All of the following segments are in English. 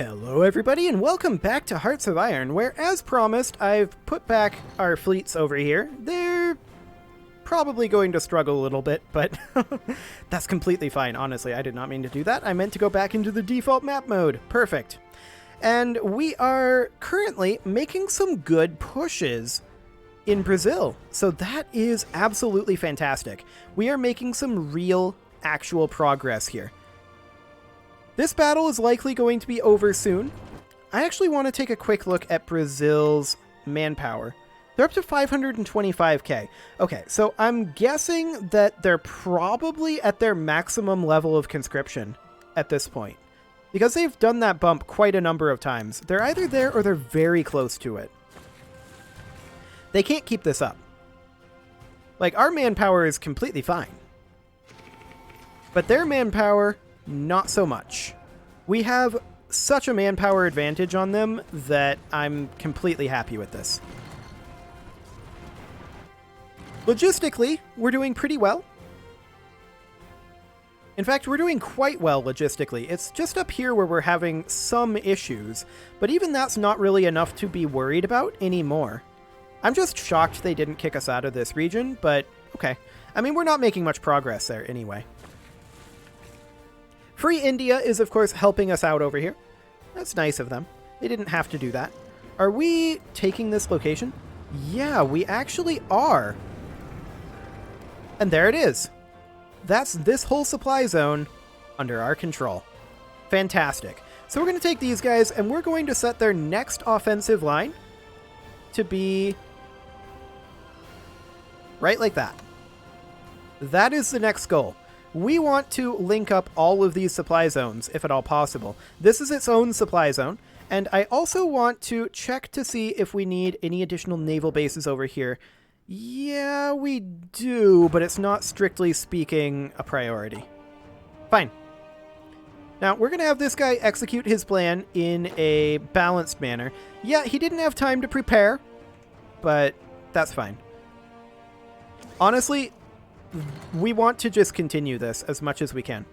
Hello everybody and welcome back to Hearts of Iron, where as promised I've put back our fleets over here. They're probably going to struggle a little bit, but that's completely fine. Honestly, I did not mean to do that. I meant to go back into the default map mode. Perfect. And we are currently making some good pushes in Brazil, so that is absolutely fantastic. We are making some real, actual progress here. This battle is likely going to be over soon. I actually want to take a quick look at Brazil's manpower. They're up to 525k. Okay, so I'm guessing that they're probably at their maximum level of conscription at this point. Because they've done that bump quite a number of times. They're either there or they're very close to it. They can't keep this up. Like, our manpower is completely fine. But their manpower, not so much. We have such a manpower advantage on them that I'm completely happy with this. Logistically, we're doing pretty well. In fact, we're doing quite well logistically. It's just up here where we're having some issues, but even that's not really enough to be worried about anymore. I'm just shocked they didn't kick us out of this region, but okay. I mean, we're not making much progress there anyway. Free India is, of course, helping us out over here. That's nice of them. They didn't have to do that. Are we taking this location? Yeah, we actually are. And there it is. That's this whole supply zone under our control. Fantastic. So we're going to take these guys, and we're going to set their next offensive line to be right like that. That is the next goal. We want to link up all of these supply zones, if at all possible. This is its own supply zone, and I also want to check to see if we need any additional naval bases over here. Yeah, we do, but it's not strictly speaking a priority. Fine. Now, we're going to have this guy execute his plan in a balanced manner. Yeah, he didn't have time to prepare, but that's fine. Honestly, we want to just continue this as much as we can.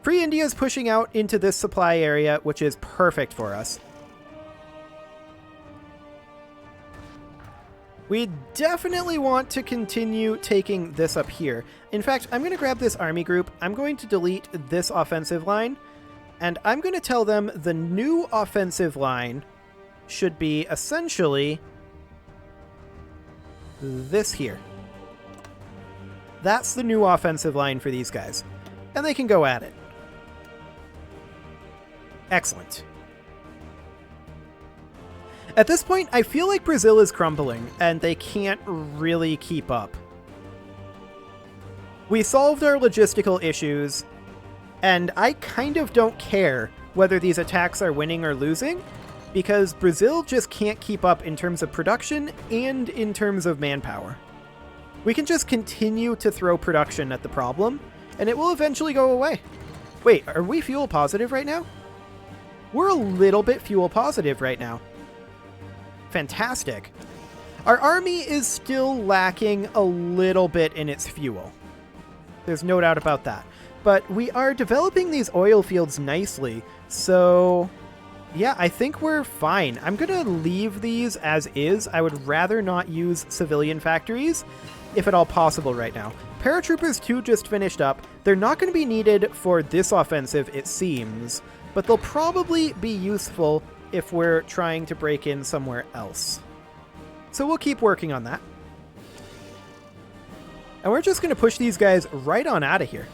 Free India is pushing out into this supply area, which is perfect for us. We definitely want to continue taking this up here. In fact, I'm going to grab this army group. I'm going to delete this offensive line, and I'm going to tell them the new offensive line should be essentially this here. That's the new offensive line for these guys. And they can go at it. Excellent. At this point, I feel like Brazil is crumbling, and they can't really keep up. We solved our logistical issues, and I kind of don't care whether these attacks are winning or losing, because Brazil just can't keep up in terms of production and in terms of manpower. We can just continue to throw production at the problem, and it will eventually go away. Wait, are we fuel positive right now? We're a little bit fuel positive right now. Fantastic. Our army is still lacking a little bit in its fuel. There's no doubt about that. But we are developing these oil fields nicely, so yeah, I think we're fine. I'm going to leave these as is. I would rather not use civilian factories, if at all possible right now. Paratroopers 2 just finished up. They're not going to be needed for this offensive, it seems, but they'll probably be useful if we're trying to break in somewhere else. So we'll keep working on that. And we're just going to push these guys right on out of here.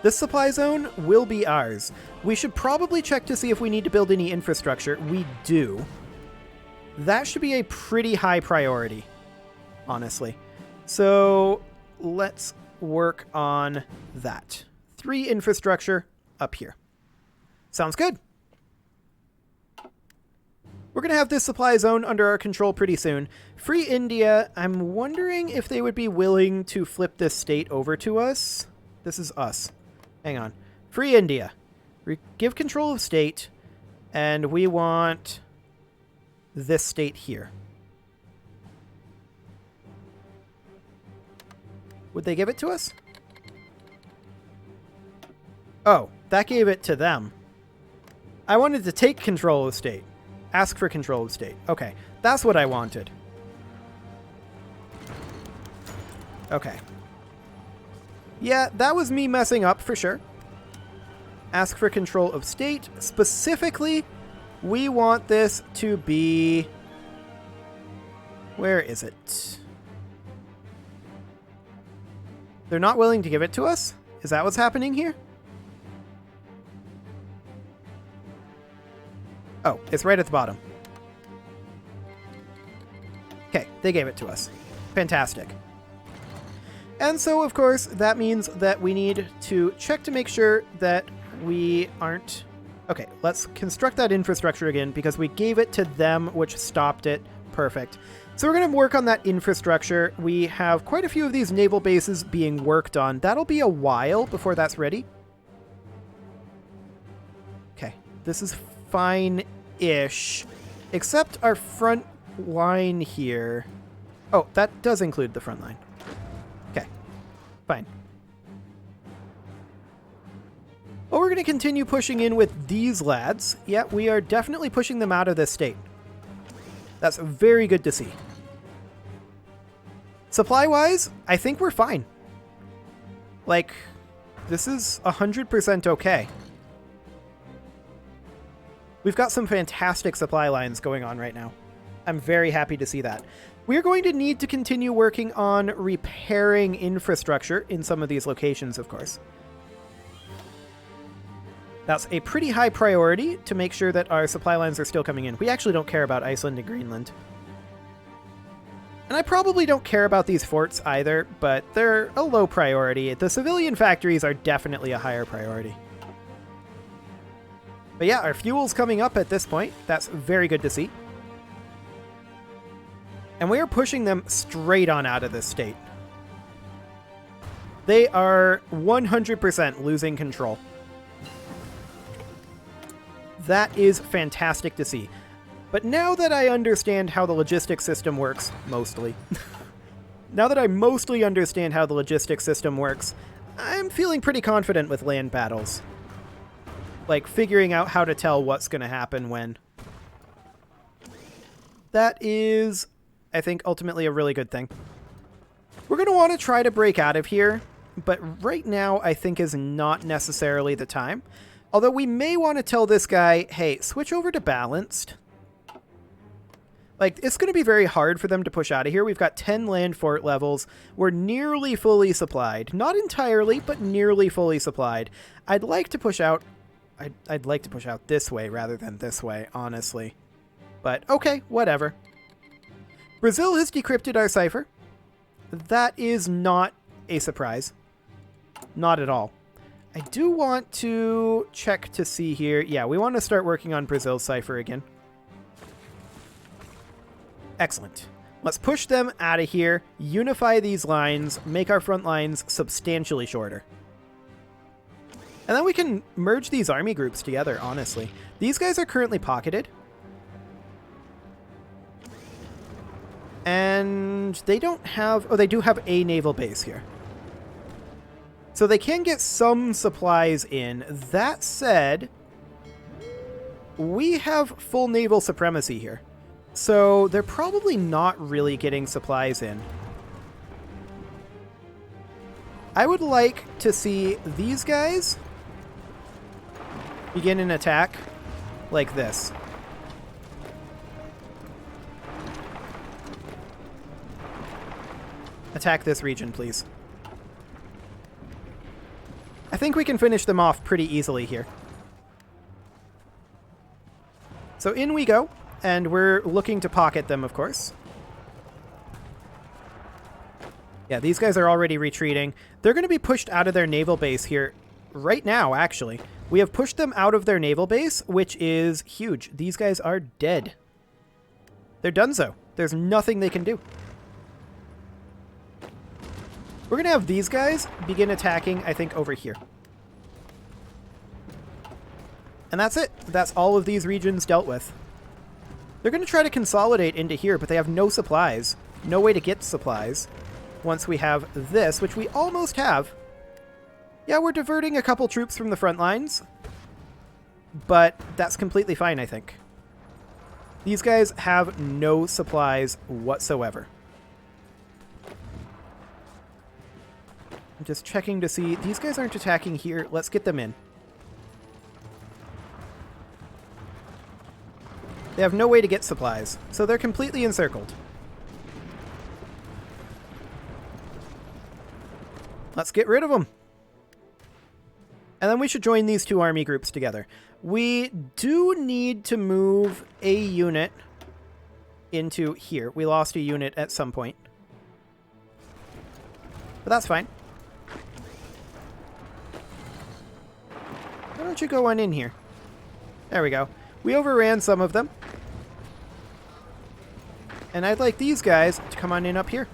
This supply zone will be ours. We should probably check to see if we need to build any infrastructure. We do. That should be a pretty high priority, honestly. So let's work on that. 3 infrastructure up here. Sounds good. We're going to have this supply zone under our control pretty soon. Free India, I'm wondering if they would be willing to flip this state over to us. This is us. Hang on. Free India. Give control of state, and we want this state here. Would they give it to us? Oh, that gave it to them. I wanted to take control of state. Ask for control of state. Okay, that's what I wanted. Okay. Yeah, that was me messing up for sure. Ask for control of state. Specifically, we want this to be... Where is it? They're not willing to give it to us? Is that what's happening here? Oh, it's right at the bottom. Okay, they gave it to us. Fantastic. And so, of course, that means that we need to check to make sure that we aren't... Okay, let's construct that infrastructure again because we gave it to them, which stopped it. Perfect. So we're going to work on that infrastructure. We have quite a few of these naval bases being worked on. That'll be a while before that's ready. Okay, this is fine-ish, except our front line here. Oh, that does include the front line. Okay, fine. Well, we're going to continue pushing in with these lads. Yeah, we are definitely pushing them out of this state. That's very good to see. Supply-wise, I think we're fine. Like, this is 100% okay. We've got some fantastic supply lines going on right now. I'm very happy to see that. We're going to need to continue working on repairing infrastructure in some of these locations, of course. That's a pretty high priority to make sure that our supply lines are still coming in. We actually don't care about Iceland and Greenland. And I probably don't care about these forts either, but they're a low priority. The civilian factories are definitely a higher priority. But yeah, our fuel's coming up at this point. That's very good to see. And we are pushing them straight on out of this state. They are 100% losing control. That is fantastic to see. But now that I understand how the logistics system works, mostly, now that I mostly understand how the logistics system works, I'm feeling pretty confident with land battles. Like, figuring out how to tell what's going to happen when. That is, I think, ultimately a really good thing. We're going to want to try to break out of here, but right now I think is not necessarily the time. Although we may want to tell this guy, hey, switch over to balanced. Like, it's going to be very hard for them to push out of here. We've got 10 land fort levels. We're nearly fully supplied. Not entirely, but nearly fully supplied. I'd like to push out... I'd like to push out this way rather than this way, honestly. But, okay, whatever. Brazil has decrypted our cipher. That is not a surprise. Not at all. I do want to check to see here. Yeah, we want to start working on Brazil's cipher again. Excellent. Let's push them out of here, unify these lines, make our front lines substantially shorter. And then we can merge these army groups together, honestly. These guys are currently pocketed. And they don't have... Oh, they do have a naval base here. So they can get some supplies in. That said, we have full naval supremacy here. So they're probably not really getting supplies in. I would like to see these guys begin an attack like this. Attack this region, please. I think we can finish them off pretty easily here. So in we go, and we're looking to pocket them, of course. Yeah, these guys are already retreating. They're going to be pushed out of their naval base here right now, actually. We have pushed them out of their naval base, which is huge. These guys are dead. They're donezo. There's nothing they can do. We're going to have these guys begin attacking, I think, over here. And that's it. That's all of these regions dealt with. They're going to try to consolidate into here, but they have no supplies. No way to get supplies. Once we have this, which we almost have. Yeah, we're diverting a couple troops from the front lines. but that's completely fine, I think. These guys have no supplies whatsoever. I'm just checking to see. These guys aren't attacking here. Let's get them in. They have no way to get supplies, so they're completely encircled. Let's get rid of them. And then we should join these two army groups together. We do need to move a unit into here. We lost a unit at some point. But that's fine. Why don't you go on in here? There we go. We overran some of them. And I'd like these guys to come on in up here.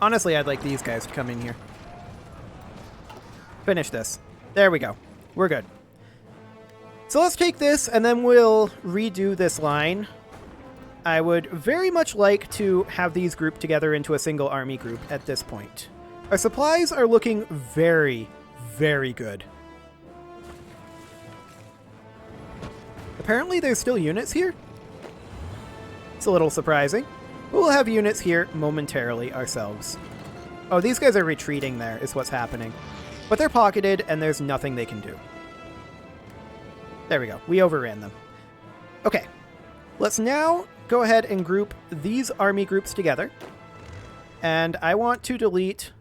Honestly, I'd like these guys to come in here. Finish this. There we go. We're good. So let's take this, and then we'll redo this line. I would very much like to have these grouped together into a single army group at this point. Our supplies are looking very, very good. Apparently there's still units here. It's a little surprising. But we'll have units here momentarily ourselves. Oh, these guys are retreating there is what's happening. But they're pocketed, and there's nothing they can do. There we go. We overran them. Okay. Let's now go ahead and group these army groups together. And I want to delete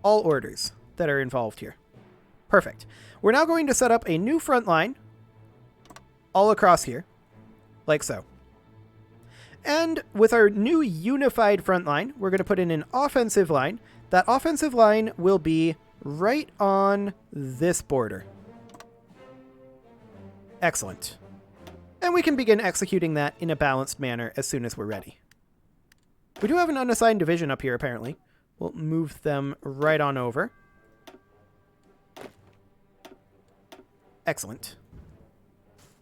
all orders that are involved here. Perfect. We're now going to set up a new front line all across here, like so. And with our new unified front line, we're going to put in an offensive line. That offensive line will be right on this border. Excellent. And we can begin executing that in a balanced manner as soon as we're ready. We do have an unassigned division up here, apparently. We'll move them right on over. Excellent.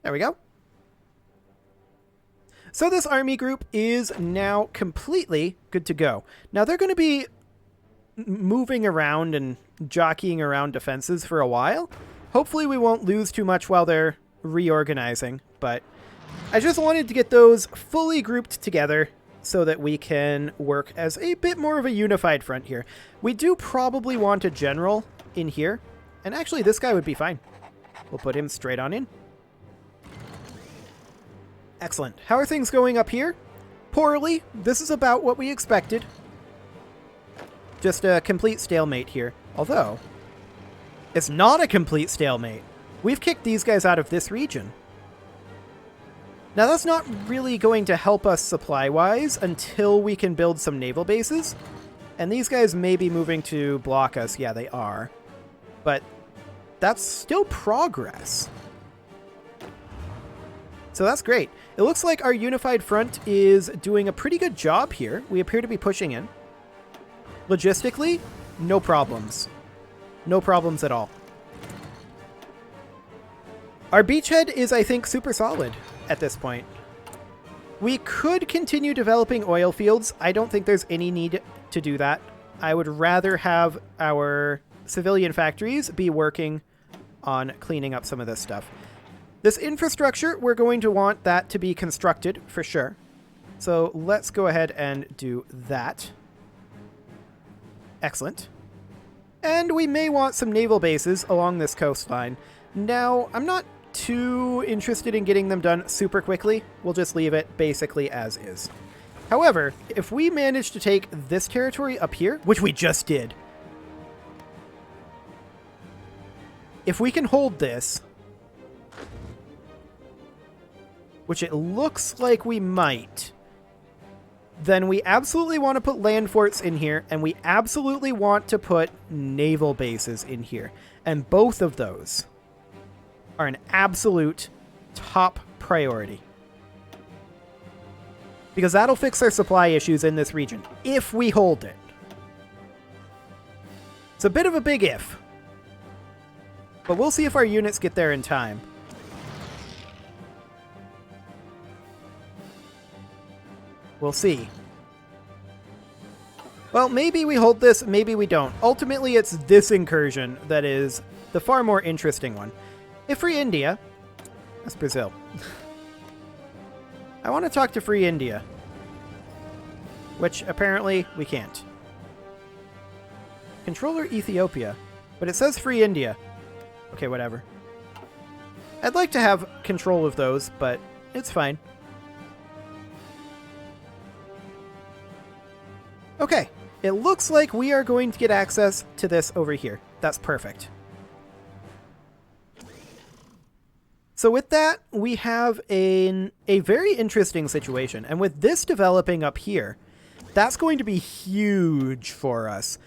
There we go. So this army group is now completely good to go. Now they're going to be moving around and jockeying around defenses for a while. Hopefully we won't lose too much while they're reorganizing, but I just wanted to get those fully grouped together so that we can work as a bit more of a unified front here. We do probably want a general in here, and actually this guy would be fine. We'll put him straight on in. Excellent. How are things going up here? Poorly. This is about what we expected. Just a complete stalemate here. Although, it's not a complete stalemate. We've kicked these guys out of this region. Now that's not really going to help us supply-wise until we can build some naval bases. And these guys may be moving to block us. Yeah, they are. But that's still progress. So that's great. It looks like our unified front is doing a pretty good job here. We appear to be pushing in. Logistically, no problems. No problems at all. Our beachhead is, I think, super solid at this point. We could continue developing oil fields. I don't think there's any need to do that. I would rather have our civilian factories be working on cleaning up some of this stuff. This infrastructure, we're going to want that to be constructed for sure. So let's go ahead and do that. Excellent. And we may want some naval bases along this coastline. Now, I'm not too interested in getting them done super quickly. We'll just leave it basically as is. However, if we manage to take this territory up here, which we just did, if we can hold this, which it looks like we might, then we absolutely want to put land forts in here, and we absolutely want to put naval bases in here. And both of those are an absolute top priority. Because that'll fix our supply issues in this region, if we hold it. It's a bit of a big if. But we'll see if our units get there in time. We'll see. Well, maybe we hold this, maybe we don't. Ultimately, it's this incursion that is the far more interesting one. If Free India... That's Brazil. I want to talk to Free India. Which, apparently, we can't. Controller Ethiopia. But it says Free India. Okay, whatever. I'd like to have control of those, but it's fine. Okay, it looks like we are going to get access to this over here. That's perfect. So with that, we have a very interesting situation. And with this developing up here, that's going to be huge for us.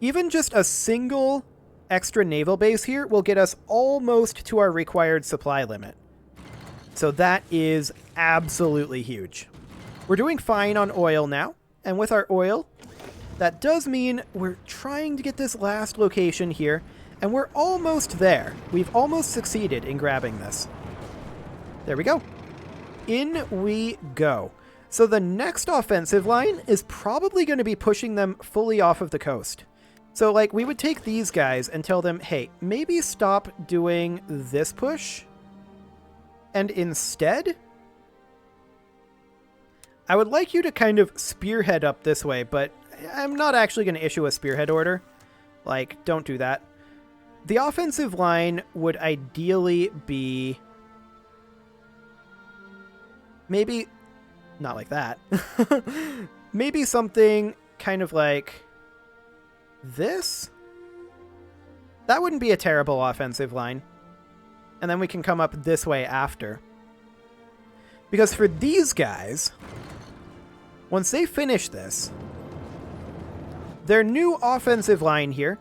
Even just a single extra naval base here will get us almost to our required supply limit. So that is absolutely huge. We're doing fine on oil now. And with our oil, that does mean we're trying to get this last location here. And we're almost there. We've almost succeeded in grabbing this. There we go. In we go. So the next offensive line is probably going to be pushing them fully off of the coast. So, like, we would take these guys and tell them, hey, maybe stop doing this push. And instead, I would like you to kind of spearhead up this way, but I'm not actually going to issue a spearhead order. Like, don't do that. The offensive line would ideally be... maybe... not like that. Maybe something kind of like... this? That wouldn't be a terrible offensive line. And then we can come up this way after. Because for these guys, once they finish this, their new offensive line here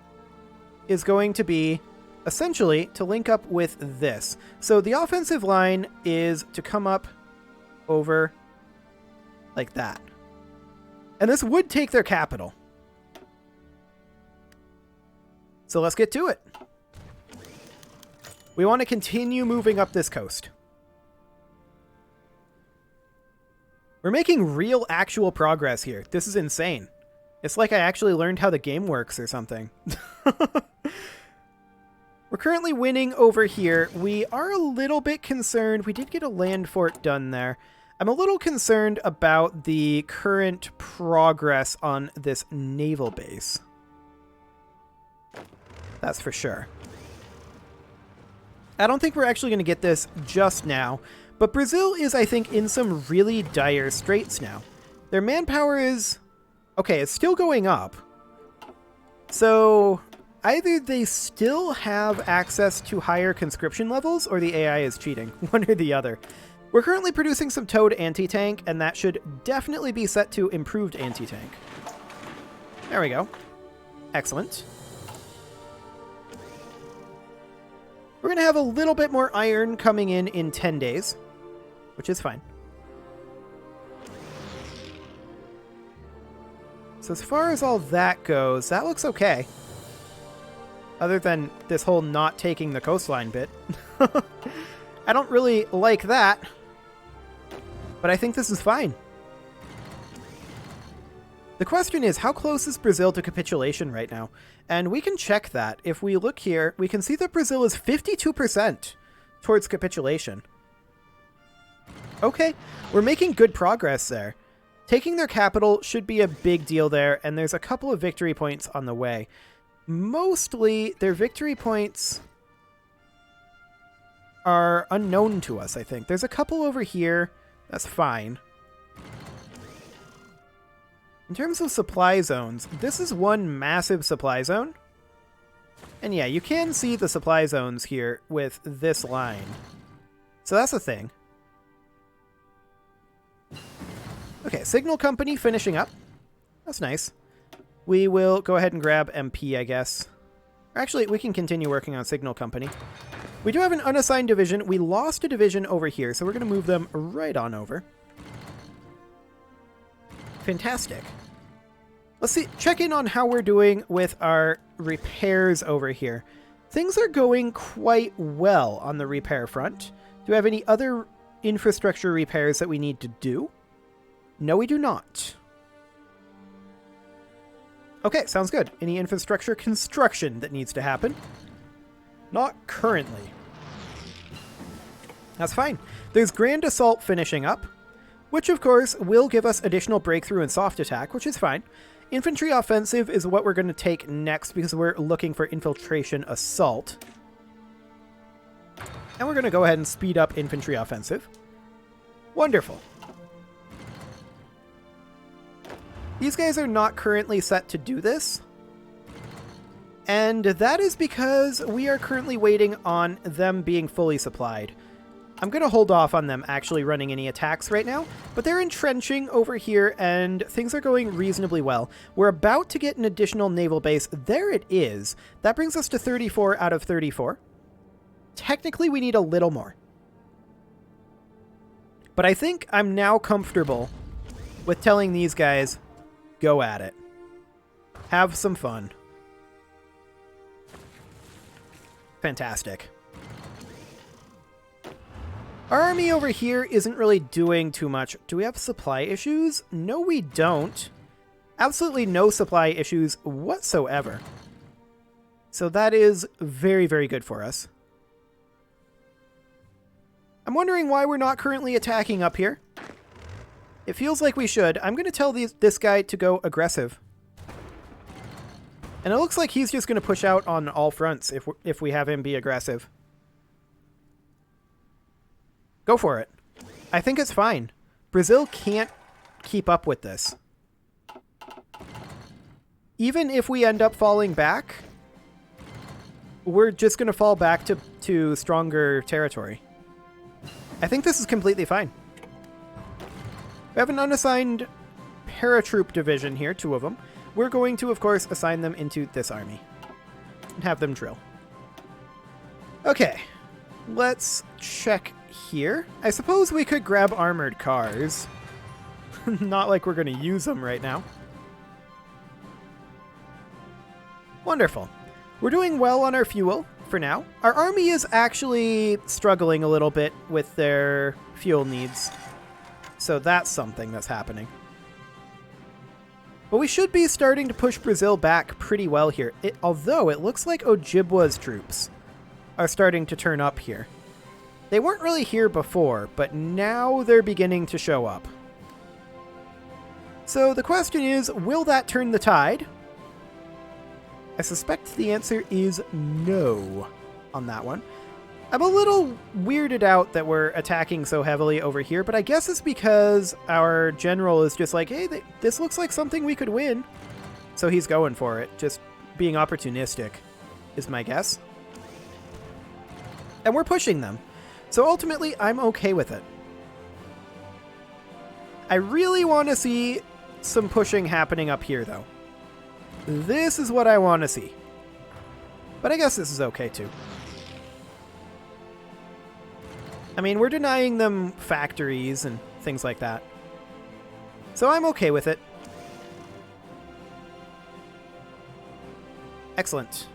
is going to be essentially to link up with this. So the offensive line is to come up over like that. And this would take their capital. So let's get to it. We want to continue moving up this coast. We're making real actual progress here. This is insane. It's like I actually learned how the game works or something. We're currently winning over here. We are a little bit concerned. We did get a land fort done there. I'm a little concerned about the current progress on this naval base. That's for sure. I don't think we're actually going to get this just now, but Brazil is, I think, in some really dire straits now. Their manpower is... okay, it's still going up. So either they still have access to higher conscription levels, or the AI is cheating. One or the other. We're currently producing some towed anti-tank, and that should definitely be set to improved anti-tank. There we go. Excellent. We're going to have a little bit more iron coming in 10 days, which is fine. So as far as all that goes, that looks okay. Other than this whole not taking the coastline bit. I don't really like that, but I think this is fine. The question is, how close is Brazil to capitulation right now? And we can check that. If we look here, we can see that Brazil is 52% towards capitulation. Okay, we're making good progress there. Taking their capital should be a big deal there, and there's a couple of victory points on the way. Mostly, their victory points are unknown to us, I think. There's a couple over here. That's fine. In terms of supply zones, this is one massive supply zone. And yeah, you can see the supply zones here with this line. So that's the thing. Okay, Signal Company finishing up. That's nice. We will go ahead and grab MP, I guess. Or actually, we can continue working on Signal Company. We do have an unassigned division. We lost a division over here, so we're going to move them right on over. Fantastic. Let's see, check in on how we're doing with our repairs over here. Things are going quite well on the repair front. Do we have any other infrastructure repairs that we need to do? No, we do not. Okay, sounds good. Any infrastructure construction that needs to happen? Not currently. That's fine. There's Grand Assault finishing up, which of course will give us additional breakthrough and soft attack, which is fine. Infantry Offensive is what we're going to take next because we're looking for Infiltration Assault. And we're going to go ahead and speed up Infantry Offensive. Wonderful. These guys are not currently set to do this. And that is because we are currently waiting on them being fully supplied. I'm going to hold off on them actually running any attacks right now, but they're entrenching over here and things are going reasonably well. We're about to get an additional naval base. There it is. That brings us to 34 out of 34. Technically, we need a little more. But I think I'm now comfortable with telling these guys, go at it. Have some fun. Fantastic. Our army over here isn't really doing too much. Do we have supply issues? No, we don't. Absolutely no supply issues whatsoever. So that is very, very good for us. I'm wondering why we're not currently attacking up here. It feels like we should. I'm going to tell this guy to go aggressive. And it looks like he's just going to push out on all fronts if we have him be aggressive. Go for it. I think it's fine. Brazil can't keep up with this. Even if we end up falling back, we're just going to fall back to stronger territory. I think this is completely fine. We have an unassigned paratroop division here, 2 of them. We're going to, of course, assign them into this army and have them drill. Okay, let's check here. I suppose we could grab armored cars. Not like we're going to use them right now. Wonderful. We're doing well on our fuel for now. Our army is actually struggling a little bit with their fuel needs. So that's something that's happening. But we should be starting to push Brazil back pretty well here. Although it looks like Ojibwa's troops are starting to turn up here. They weren't really here before, but now they're beginning to show up. So the question is, will that turn the tide? I suspect the answer is no on that one. I'm a little weirded out that we're attacking so heavily over here, but I guess it's because our general is just like, hey, this looks like something we could win. So he's going for it, just being opportunistic is my guess. And we're pushing them. So ultimately, I'm okay with it. I really want to see some pushing happening up here, though. This is what I want to see. But I guess this is okay, too. I mean, we're denying them factories and things like that. So I'm okay with it. Excellent.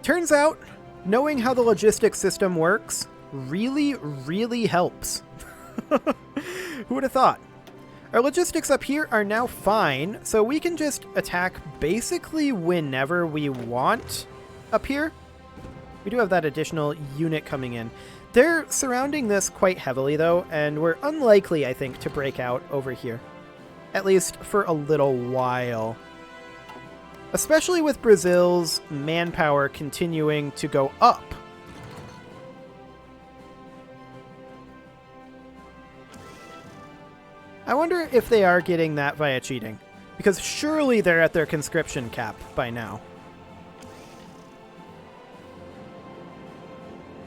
Turns out, knowing how the logistics system works really, really helps. Who would have thought? Our logistics up here are now fine, so we can just attack basically whenever we want up here. We do have that additional unit coming in. They're surrounding this quite heavily, though, and we're unlikely, I think, to break out over here. At least for a little while. Especially with Brazil's manpower continuing to go up. I wonder if they are getting that via cheating, because surely they're at their conscription cap by now.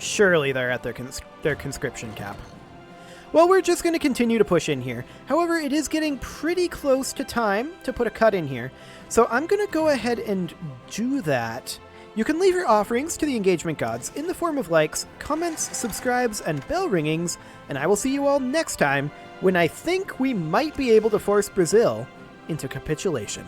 Surely they're at their conscription cap. Well, we're just going to continue to push in here. However, it is getting pretty close to time to put a cut in here, so I'm going to go ahead and do that. You can leave your offerings to the engagement gods in the form of likes, comments, subscribes, and bell ringings, and I will see you all next time when I think we might be able to force Brazil into capitulation.